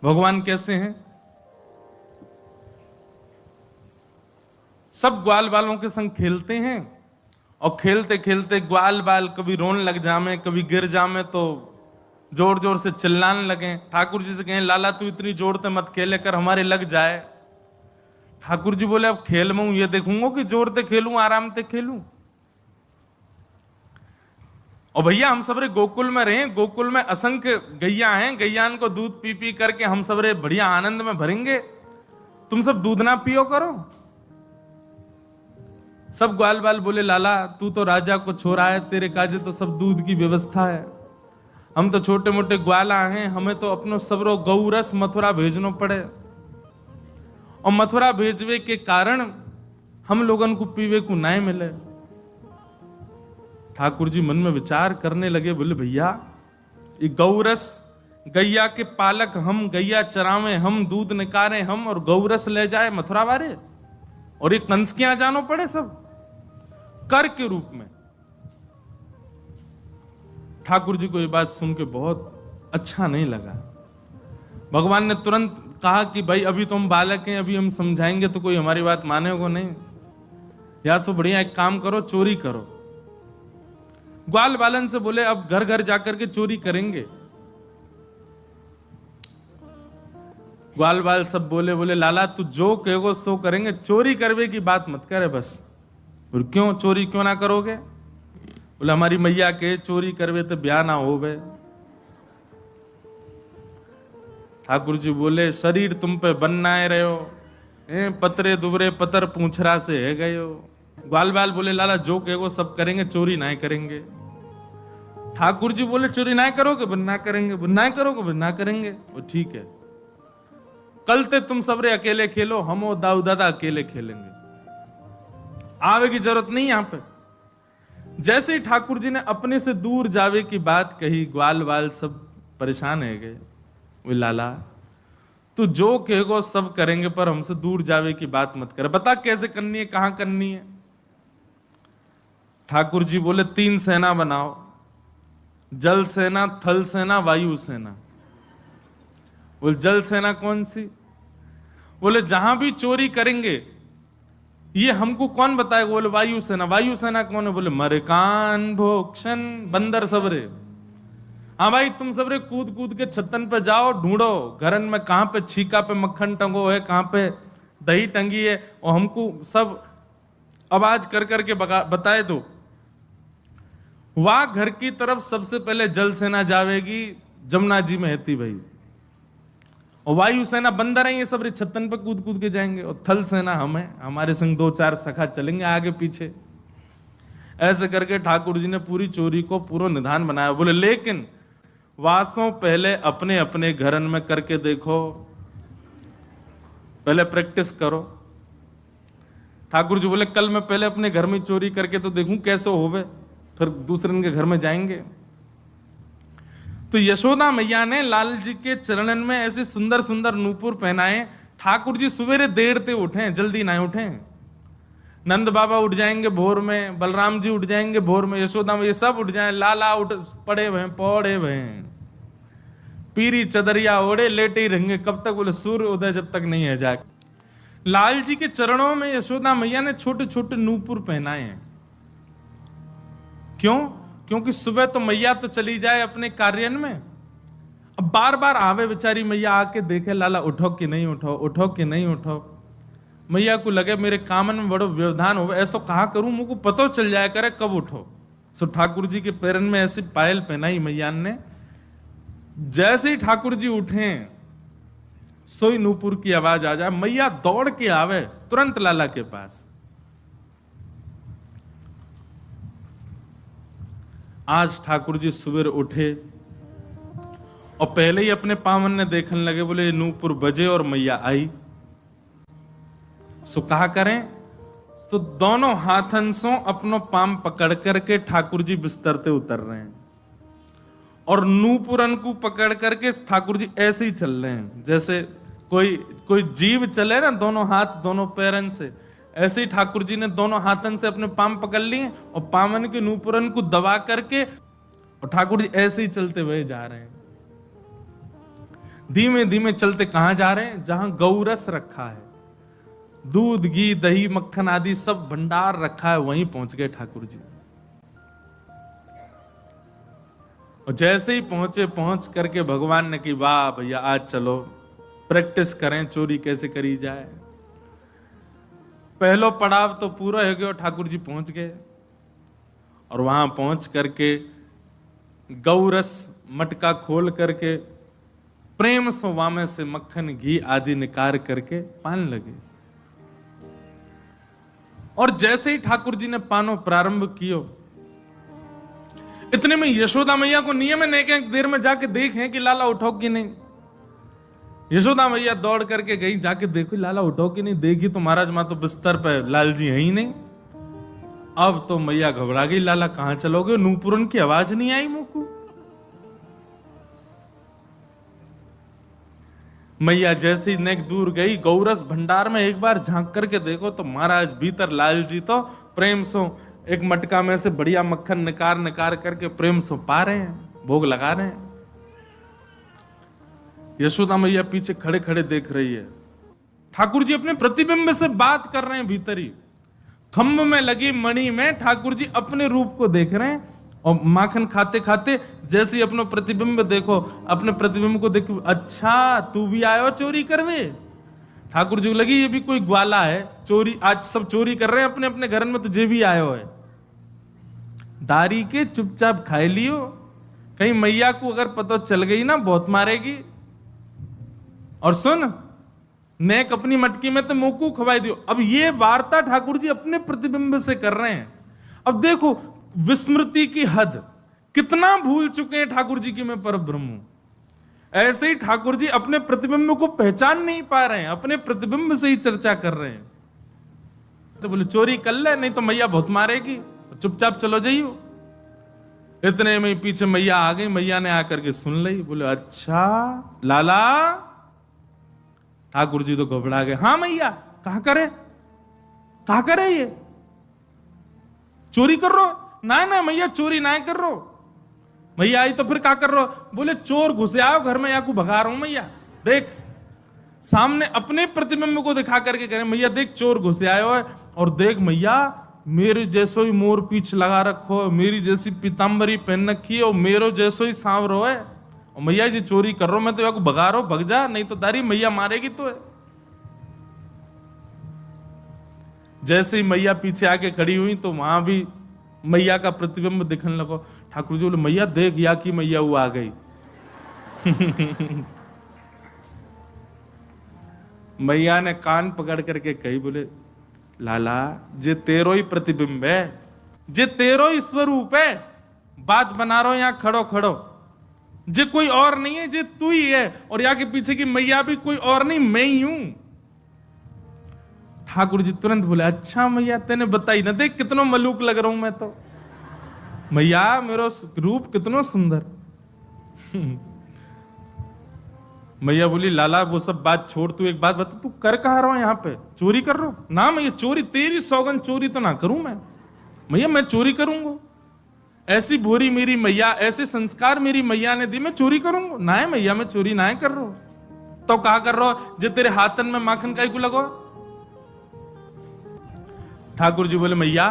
भगवान कैसे हैं? सब ग्वाल बालों के संग खेलते हैं और खेलते खेलते ग्वाल बाल कभी रोने लग जामे, कभी गिर जामे तो जोर जोर से चिल्लाने लगे। ठाकुर जी से कहें लाला तू इतनी जोर से मत खेले कर, हमारे लग जाए। ठाकुर जी बोले अब खेल में हूं ये देखूंगा कि जोर से खेलूं आराम से खेलूं। और भैया हम सबरे गोकुल में रहे, गोकुल में असंख्य गैया हैं, गैयान को दूध पी पी करके हम सबरे बढ़िया आनंद में भरेंगे, तुम सब दूध ना पियो करो। सब ग्वाल बाल बोले लाला तू तो राजा को छोरा है, तेरे काजे तो सब दूध की व्यवस्था है, हम तो छोटे मोटे ग्वाला हैं, हमें तो अपनो सबरो गौरस मथुरा भेजनो पड़े, और मथुरा भेजवे के कारण हम लोगन को पीवे को नहीं मिले। ठाकुर जी मन में विचार करने लगे, बोले भैया ये गौरस गैया के पालक हम, गैया चरावे हम, दूध निकारे हम, और गौरस ले जाए मथुरा वाले, और ये कंस के यहां जानो पड़े सब कर के रूप में। ठाकुर जी को ये बात सुन के बहुत अच्छा नहीं लगा। भगवान ने तुरंत कहा कि भाई अभी तो हम बालक हैं, अभी हम समझाएंगे तो कोई हमारी बात मानेगा नहीं, या सो बढ़िया एक काम करो चोरी करो। ग्वाल बालन से बोले अब घर घर जाकर के चोरी करेंगे। ग्वाल बाल सब बोले बोले लाला तू जो कहोगे सो करेंगे, चोरी करवे की बात मत करे बस। और क्यों चोरी क्यों ना करोगे? बोले हमारी मैया के चोरी करवे तो ब्याह ना होवे। ठाकुर जी बोले शरीर तुम पे बनना है रहे हो, पतरे दुबरे पतर पूछरा से है गए हो। ग्वाल बाल बोले लाला जो कहोगे सब करेंगे, चोरी ना करेंगे। ठाकुर जी बोले चोरी ना करोगे बन्ना करेंगे, बन्ना करोगे बन्ना करेंगे। वो ठीक है, कल ते तुम सबरे अकेले खेलो, हम और दाऊ दादा अकेले खेलेंगे, आवे की जरूरत नहीं यहां पे। जैसे ही ठाकुर जी ने अपने से दूर जावे की बात कही, ग्वाल बाल सब परेशान है गए। वो लाला तू जो कहेगो सब करेंगे, पर हमसे दूर जावे की बात मत कर, बता कैसे करनी है, कहां करनी है। ठाकुर जी बोले 3 सेना बनाओ, जल सेना, थल सेना, वायु सेना। बोले जल सेना कौन सी? बोले जहां भी चोरी करेंगे ये हमको कौन बताएगा? बोले वायु सेना। वायु सेना कौन है? बोले मरकान भोक्षण बंदर सबरे। हाँ भाई तुम सबरे कूद कूद के छतन पे जाओ, ढूंढो घरन में कहां पे छीका पे मक्खन टंगो है, कहां पे दही टंगी है, और हमको सब आवाज कर करके बताए दो। वहां घर की तरफ सबसे पहले जल सेना जावेगी, जमुना जी में हेती भाई, और वायु सेना बंदर है, ये सब छतन पे कूद कूद के जाएंगे, और थल सेना हमें, हमारे संग 2-4 सखा चलेंगे आगे पीछे। ऐसे करके ठाकुर जी ने पूरी चोरी को पूरा निधान बनाया। बोले लेकिन वासों पहले अपने अपने घरन में करके देखो, पहले प्रैक्टिस करो। ठाकुर जी बोले कल मैं पहले अपने घर में चोरी करके तो देखूं कैसे होवे, फिर दूसरे के घर में जाएंगे। तो यशोदा मैया ने लाल जी के चरणन में ऐसे सुंदर सुंदर नूपुर पहनाए। ठाकुर जी सवेरे देर से उठे, जल्दी ना उठे। नंद बाबा उठ जाएंगे भोर में, बलराम जी उठ जाएंगे भोर में, यशोदा मैया सब उठ जाए, लाला उठ पड़े हुए पौड़े हुए, पीरी चदरिया ओढ़े लेटे ही रहेंगे, कब तक? बोले सूर्य उदय जब तक नहीं है जाए। लाल जी के चरणों में यशोदा मैया ने छोटे छोटे नूपुर पहनाए हैं। क्यों? क्योंकि सुबह तो मैया तो चली जाए अपने कार्य में, अब बार बार आवे बेचारी मैया, आके देखे लाला उठो कि नहीं उठो, उठो कि नहीं उठो। मैया को लगे मेरे कामन में बड़ो व्यवधान हो, ऐसा कहा करूं मुझको पतो चल जाया करे कब उठो। सो ठाकुर जी के पैरन में ऐसी पायल पहनाई मैया ने। जैसे ही ठाकुर जी उठे सोई नूपुर की आवाज आ जाए, मैया दौड़ के आवे तुरंत लाला के पास। आज ठाकुर जी सुबह उठे और पहले ही अपने पावन ने देखने लगे, बोले नूपुर बजे और मैया आई। सो कहा करें, तो दोनों हाथन से अपनो पाम पकड़ करके ठाकुर जी बिस्तर से उतर रहे हैं, और नूपुरन को पकड़ करके ठाकुर जी ऐसे ही चल रहे हैं जैसे कोई जीव चले ना, दोनों हाथ दोनों पैरन से। ऐसे ही ठाकुर जी ने दोनों हाथन से अपने पाम पकड़ लिए और पामन के नूपुरन को दबा करके, और ठाकुर जी ऐसे ही चलते हुए जा रहे हैं। धीमे धीमे चलते कहां जा रहे हैं? जहां गौरस रखा है, दूध घी दही मक्खन आदि सब भंडार रखा है, वहीं पहुंच गए ठाकुर जी। और जैसे ही पहुंचे, पहुंच करके भगवान ने कि वाह भैया आज चलो प्रैक्टिस करें चोरी कैसे करी जाए। पहलो पड़ाव तो पूरा हो गया, ठाकुर जी पहुंच गए और वहां पहुंच करके गौरस मटका खोल करके प्रेम से वामे से मक्खन घी आदि निकाल करके पान लगे। और जैसे ही ठाकुर जी ने पानो प्रारंभ कियो, इतने में यशोदा मैया को नियम है एक देर में जाके देखें कि लाला उठो कि नहीं। यशोदा मैया दौड़ करके गई, जाके देखो लाला उठो कि नहीं। देखी तो महाराज मां तो बिस्तर पे, लाल जी है ही नहीं। अब तो मैया घबरा गई, लाला कहां चलोगे? नूपुरन की आवाज नहीं आई मुंह को। मैया जैसी नेक दूर गई, गौरस भंडार में एक बार झांक करके देखो तो महाराज भीतर लाल जी तो प्रेम से एक मटका में से बढ़िया मक्खन निकार करके प्रेम से पा रहे हैं, भोग लगा रहे हैं। यशोदा मैया पीछे खड़े खड़े देख रही है। ठाकुर जी अपने प्रतिबिंब से बात कर रहे हैं भीतर ही। खम्भ में लगी मणि में ठाकुर जी अपने रूप को देख रहे हैं और माखन खाते खाते जैसे ही अपना प्रतिबिंब देखो, अपने प्रतिबिंब को देखो, अच्छा तू भी आयो चोरी करवे। ठाकुर जी को लगी ये भी कोई ग्वाला है, चोरी आज सब चोरी कर रहे हैं अपने अपने घर में, तुझे भी आयो है। दारी के चुपचाप खाए लियो, कहीं मैया को अगर पता चल गई ना बहुत मारेगी। और सुन, नेक अपनी मटकी में तो मोकू खवाई दियो। अब ये वार्ता ठाकुर जी अपने प्रतिबिंब से कर रहे हैं। अब देखो विस्मृति की हद, कितना भूल चुके हैं ठाकुर जी की मैं पर ब्रह्म हूं। ऐसे ही ठाकुर जी अपने प्रतिबिंब को पहचान नहीं पा रहे हैं, अपने प्रतिबिंब से ही चर्चा कर रहे हैं। तो बोले चोरी कर ले, नहीं तो मैया बहुत मारेगी, चुपचाप चलो जाइयो। इतने में पीछे मैया आ गई, मैया ने आकर के सुन ली। बोले अच्छा लाला। ठाकुर जी तो घबरा गए। हाँ मैया, कहा करे ये चोरी कर रो? ना ना मैया चोरी ना कर रो। मैया आई तो फिर क्या कर रो? बोले चोर घुसे आओ घर में, या को भगा रहा हूं मैया। देख सामने अपने प्रतिबिंब को दिखा करके कह रहे मैया देख चोर घुसे आयो है, और देख मैया मेरे जैसो ही मोर पीछ लगा रखो, मेरी जैसी पीताम्बरी पहन रखी है और मेरो जैसो ही सांवरो है, और मैया जी चोरी कर रहा मैं तो या को भगा रहा हूं, भग जा नहीं तो दारी मैया मारेगी तो है। जैसे ही मैया पीछे आके खड़ी हुई तो वहां भी मैया का प्रतिबिंब दिखने लगा। ठाकुर जी बोले मैया देख या की मैया वो आ गई। मैया ने कान पकड़ करके कही, बोले लाला जे तेरो ही प्रतिबिंब है, जे तेरो ही स्वरूप है, बात बना रहा हो यहां खड़ो खड़ो, जे कोई और नहीं है, जे तू ही है, और यहाँ के पीछे की मैया भी कोई और नहीं मैं ही हूं। ठाकुर जी तुरंत बोले अच्छा मैया तेने बताई ना, देख कितना मलूक लग रहा हूं मैं तो। मैया मेरा रूप कितना सुंदर। मैया बोली लाला वो सब बात छोड़, तू एक बात बता, तू कर कहा रहा है यहाँ पे? चोरी कर रहा हूं? ना मैया चोरी, तेरी सौगन चोरी तो ना करूं मैं। मैया मैं चोरी करूंगा? ऐसी भोरी मेरी मैया, ऐसे संस्कार मेरी मैया ने दी, मैं चोरी करूंगा? ना है मैया मैं चोरी ना कर रहा हूं। तो कहा कर रहा हो जो तेरे हाथन में माखन का को लगो? ठाकुर जी बोले मैया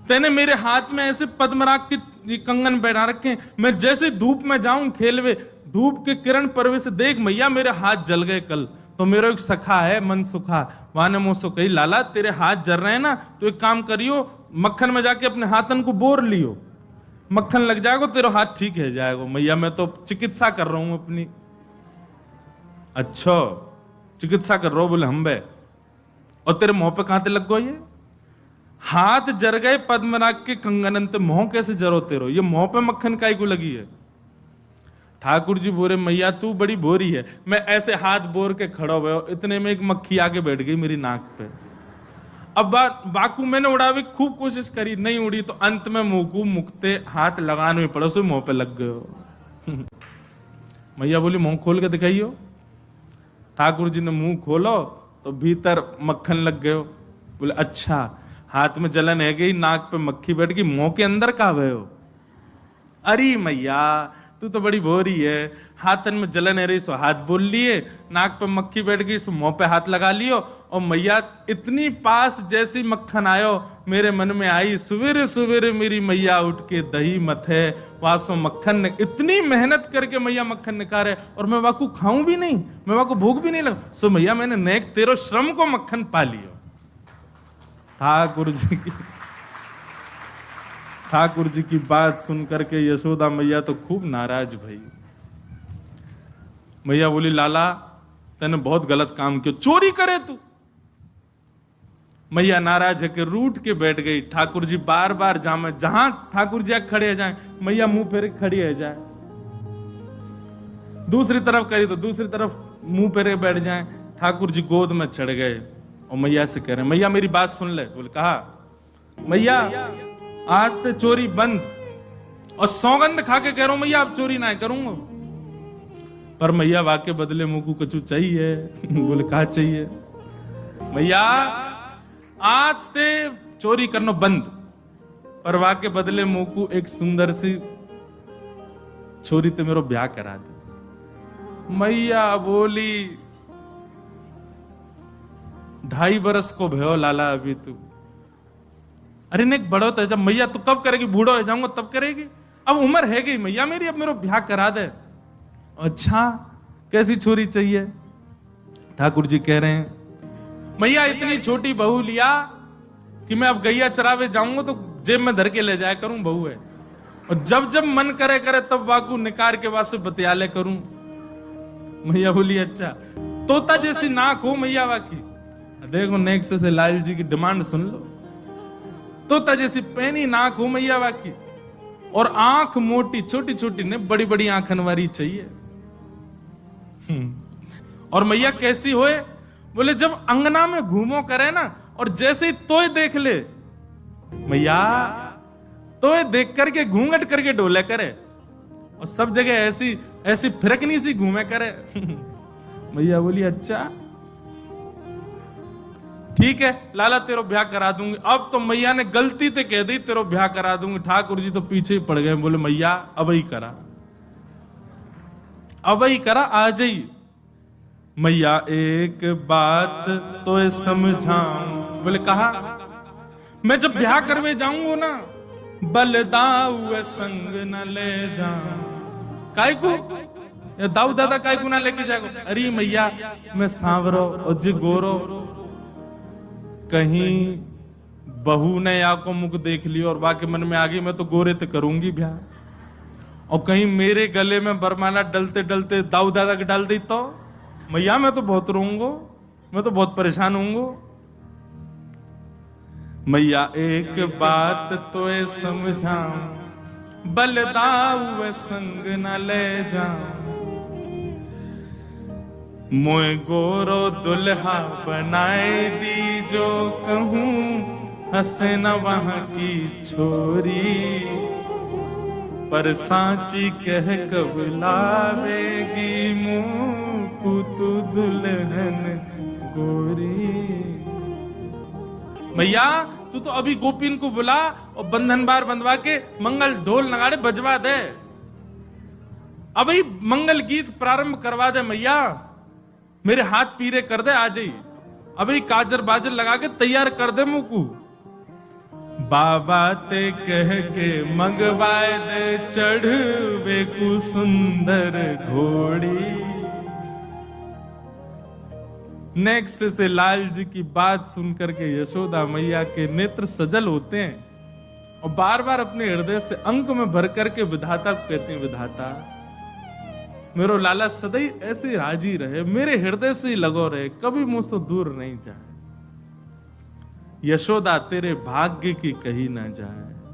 तेने मेरे हाथ में ऐसे पद्मराग के कंगन पहना रखे, मैं जैसे धूप में जाऊं खेलवे, धूप के किरण परवे से देख मैया मेरे हाथ जल गए कल। तो मेरा एक सखा है मन सुखा, वहां ने मुझसे कही लाला तेरे हाथ जल रहे हैं ना, तो एक काम करियो मक्खन में जाके अपने हाथन को बोर लियो, मक्खन लग जाएगा तेरा हाथ ठीक है जाएगा। मैया मैं तो चिकित्सा कर रहा हूं अपनी। अच्छा चिकित्सा कर रहा हूं? बोले हम बे, और तेरे मुंह पे कहां लग गो ये? हाथ जर गए पद्मनाग के कंगन, तो मुंह कैसे जरो तेरो? ये मुंह पे मक्खन काई को लगी है? ठाकुर जी बोले मैया तू बड़ी बोरी है। मैं ऐसे हाथ बोर के खड़ा हुआ, इतने में एक मक्खी आके बैठ गई मेरी नाक पे। अब बाकू मैंने उड़ावे खूब कोशिश करी, नहीं उड़ी, तो अंत में मुंह को मुकते हाथ लगाने में पड़ो, मुंह पे लग गए। मैया बोली मुंह खोल के दिखाइयो। ठाकुर जी ने मुंह खोलो तो भीतर मक्खन लग गयो। बोले अच्छा हाथ में जलन है गई, नाक पे मक्खी बैठ गई, मुंह के अंदर कहा गए हो? अरे मैया तू तो बड़ी भोरी है, हाथन में जलन है रही सो हाथ बोल लिए, नाक पे मक्खी बैठ गई सो मुंह पे हाथ लगा लियो। और मैया इतनी पास जैसी मक्खन आयो, मेरे मन में आई सवेरे सवेरे मेरी मैया उठ के दही मथे, वासो मक्खन ने इतनी मेहनत करके मैया मक्खन निकाले और मैं वाकू खाऊं भी नहीं, मैं वाकू भूख भी नहीं लगा, सो मैया मैंने नेक तेरो श्रम को मक्खन पा लियो। ठाकुर जी की बात सुनकर के यशोदा मैया तो खूब नाराज भई। मैया बोली लाला तने बहुत गलत काम किया, चोरी करे तू। मैया नाराज है कि रूठ के बैठ गई। ठाकुर जी बार बार जामे, जहां ठाकुर जी खड़े हो जाए मैया मुंह फेरे खड़ी हो जाए, दूसरी तरफ करी तो दूसरी तरफ मुंह फेरे बैठ जाए। ठाकुर जी गोद में चढ़ गए और मैया से कह रहे मैया मेरी बात सुन ले। बोले कहा मैया आज ते चोरी बंद, और सौगंध खा के कह रहा हूं मैया अब चोरी ना करूंगा। पर मैया वाके बदले मुंह को कछु चाहिए। बोले कहा चाहिए? मैया आज ते चोरी करना बंद, पर वाके बदले मुंह को एक सुंदर सी छोरी ते मेरो ब्याह करा दे। मैया बोली 2.5 बरस को भयो लाला अभी तू, अरे ने बड़ो तो जब मैया तू कब करेगी, बूढ़ो हो जाऊंगा तब करेगी, अब उम्र है गई मैया मेरी, अब मेरा ब्याह करा दे। अच्छा कैसी छोरी चाहिए? ठाकुर जी कह रहे हैं मैया इतनी छोटी बहू लिया कि मैं अब गैया चरावे जाऊंगा तो जेब में धर के ले जाया करूं, बहू है, और जब जब मन करे करे तब वाकू निकार के वास्ते बतियाले करूं। मैया बोली अच्छा तोता जैसी नाक हो मैया वाकी, देखो नेक्स्ट से लाल जी की डिमांड सुन लो, तोता जैसी पैनी नाक हो मैया वाकी, और आंख मोटी छोटी छोटी ने बड़ी बड़ी आंखन वाली चाहिए। और मैया कैसी होए? बोले जब अंगना में घूमो करे ना और जैसे ही तोय देख ले मैया, तोय देख करके घूंघट करके डोले करे, और सब जगह ऐसी ऐसी फिरकनी सी घूमे करे। मैया बोली अच्छा ठीक है लाला तेरो ब्याह करा दूंगी। अब तो मैया ने गलती से कह दी तेरो ब्याह करा दूंगी। ठाकुर जी तो पीछे ही पड़ गए, बोले मैया अब ही करा, अब ही करा आ जाइए। मैया एक बात तो समझाऊं। बोले कहा मैं जब ब्याह करवे जाऊंगा ना बलदाऊ संग न ले जाऊं। काय को दाऊ दादा काय को ना लेके जाएगा? अरे मैया मैं सांवरो और जी गोरो, कहीं बहू ने या को मुख देख लियो और बाकी मन में आ गई मैं तो गोरे तो करूंगी ब्याह, और कहीं मेरे गले में बरमाला डलते डलते दाऊ दादा के डाल दी तो मैया मैं तो बहुत रोऊंगा, मैं तो बहुत परेशान होऊंगा। मैया एक बात तो समझाऊं, बलदाऊ संग न ले जाऊं, मोए गोरो दुल्हा बनाए दी जो कहूं, हंसे न वहां की छोरी, पर सांची कह कब लावेगी मुंह को तू दुल्हन गोरी। मैया तू तो अभी गोपीन को बुला और बंधन बार बंधवा के मंगल ढोल नगाड़े बजवा दे, अभी मंगल गीत प्रारंभ करवा दे मैया, मेरे हाथ पीरे कर दे आ जाइए, अभी काजर बाजर लगा के तैयार कर दे मुकू। बाबा ते कह के मंगवाए दे चढ़वे को सुंदर घोड़ी। नेक्स्ट से लाल जी की बात सुनकर के यशोदा मैया के नेत्र सजल होते हैं और बार बार अपने हृदय से अंक में भर करके विधाता को कहते हैं विधाता मेरो लाला सदैव ऐसे राजी रहे, मेरे हृदय से ही लगो रहे, कभी मुझसे दूर नहीं जाए। यशोदा तेरे भाग्य की कही ना जाए।